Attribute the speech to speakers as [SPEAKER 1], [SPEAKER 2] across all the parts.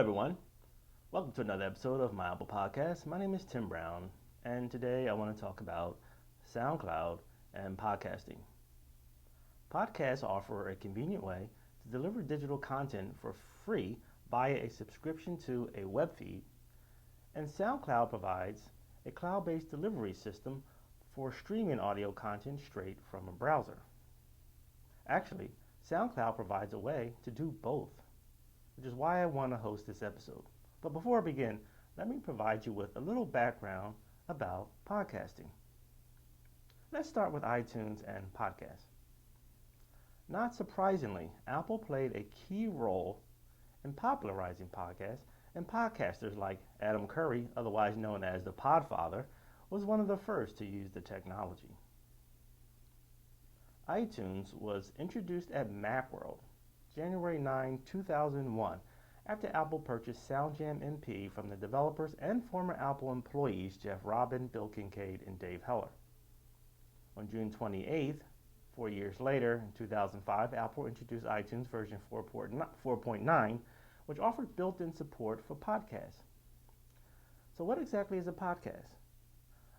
[SPEAKER 1] everyone. Welcome to another episode of my Apple Podcast. My name is Tim Brown, and today I want to talk about SoundCloud and podcasting. Podcasts offer a convenient way to deliver digital content for free via a subscription to a web feed, and SoundCloud provides a cloud-based delivery system for streaming audio content straight from a browser. Actually, SoundCloud provides a way to do both, which is why I want to host this episode. But before I begin, let me provide you with a little background about podcasting. Let's start with iTunes and podcasts. Not surprisingly, Apple played a key role in popularizing podcasts, and podcasters like Adam Curry, otherwise known as the Podfather, was one of the first to use the technology. iTunes was introduced at Macworld, January 9, 2001, after Apple purchased SoundJam MP from the developers and former Apple employees Jeff Robin, Bill Kincaid, and Dave Heller. On June 28th, 4 years later, in 2005, Apple introduced iTunes version 4.9, which offered built-in support for podcasts. So what exactly is a podcast?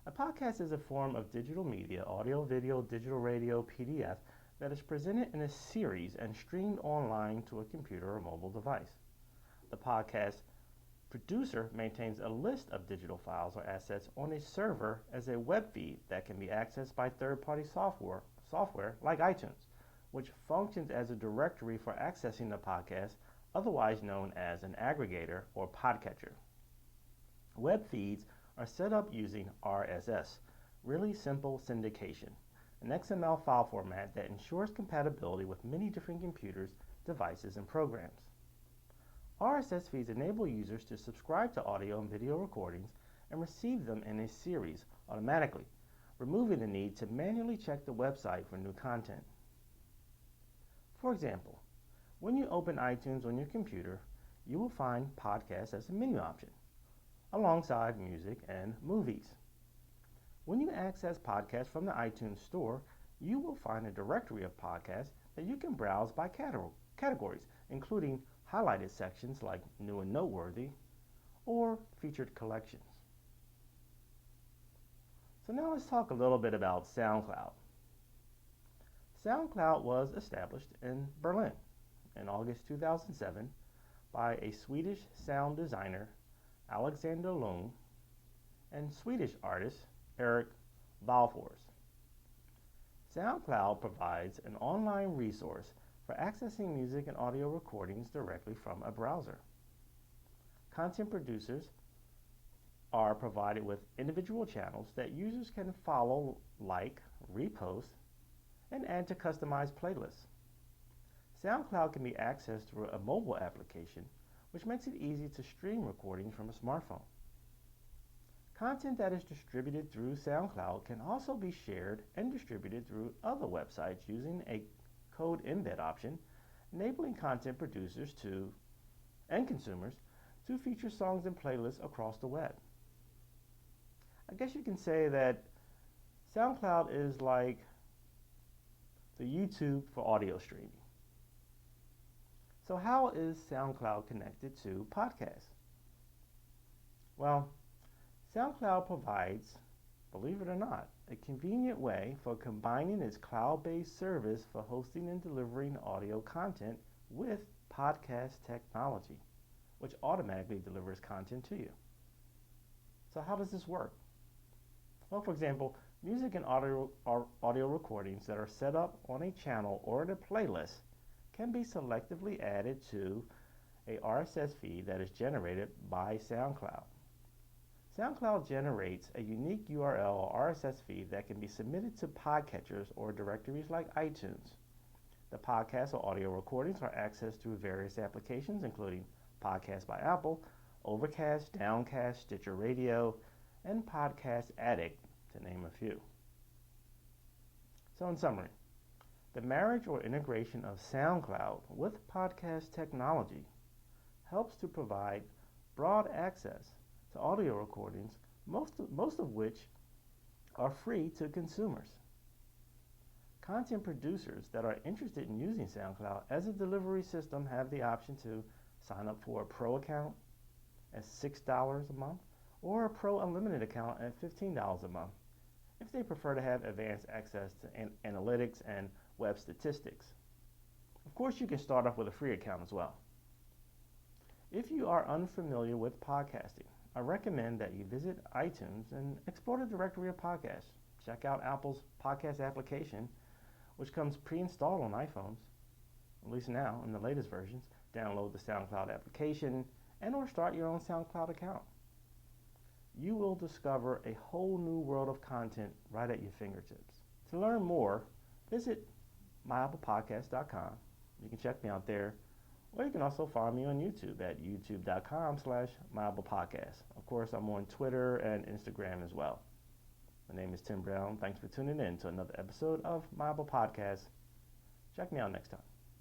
[SPEAKER 1] A podcast is a form of digital media, audio, video, digital radio, PDF, that is presented in a series and streamed online to a computer or mobile device. The podcast producer maintains a list of digital files or assets on a server as a web feed that can be accessed by third-party software like iTunes, which functions as a directory for accessing the podcast, otherwise known as an aggregator or podcatcher. Web feeds are set up using RSS, really simple syndication, an XML file format that ensures compatibility with many different computers, devices, and programs. RSS feeds enable users to subscribe to audio and video recordings and receive them in a series automatically, removing the need to manually check the website for new content. For example, when you open iTunes on your computer, you will find podcasts as a menu option, alongside music and movies. When you access podcasts from the iTunes Store, you will find a directory of podcasts that you can browse by categories, including highlighted sections like New and Noteworthy or Featured Collections. So now let's talk a little bit about SoundCloud. SoundCloud was established in Berlin in August 2007 by a Swedish sound designer, Alexander Lung, and Swedish artist, Eric Valfors. SoundCloud provides an online resource for accessing music and audio recordings directly from a browser. Content producers are provided with individual channels that users can follow, like, repost, and add to customized playlists. SoundCloud can be accessed through a mobile application, which makes it easy to stream recordings from a smartphone. Content that is distributed through SoundCloud can also be shared and distributed through other websites using a code embed option, enabling content producers and consumers to feature songs and playlists across the web. I guess you can say that SoundCloud is like the YouTube for audio streaming. So how is SoundCloud connected to podcasts? Well, SoundCloud provides, believe it or not, a convenient way for combining its cloud-based service for hosting and delivering audio content with podcast technology, which automatically delivers content to you. So how does this work? Well, for example, music and audio recordings that are set up on a channel or in a playlist can be selectively added to a RSS feed that is generated by SoundCloud. SoundCloud generates a unique URL or RSS feed that can be submitted to podcatchers or directories like iTunes. The podcasts or audio recordings are accessed through various applications, including Podcast by Apple, Overcast, Downcast, Stitcher Radio, and Podcast Addict, to name a few. So in summary, the marriage or integration of SoundCloud with podcast technology helps to provide broad access to audio recordings, most of which are free to consumers. Content producers that are interested in using SoundCloud as a delivery system have the option to Sign up for a Pro account at $6 a month or a Pro Unlimited account at $15 a month if they prefer to have advanced access to analytics and web statistics. Of course, you can start off with a free account as well. If you are unfamiliar with podcasting, I recommend that you visit iTunes and explore the directory of podcasts. Check out Apple's podcast application, which comes pre-installed on iPhones, at least now in the latest versions. Download the Soundcloud application and or start your own Soundcloud account. You will discover a whole new world of content right at your fingertips. To learn more, visit myapplepodcast.com. You can check me out there, or you can also find me on YouTube at youtube.com/myapplepodcast. Of course, I'm on Twitter and Instagram as well. My name is Tim Brown. Thanks for tuning in to another episode of My Apple Podcast. Check me out next time.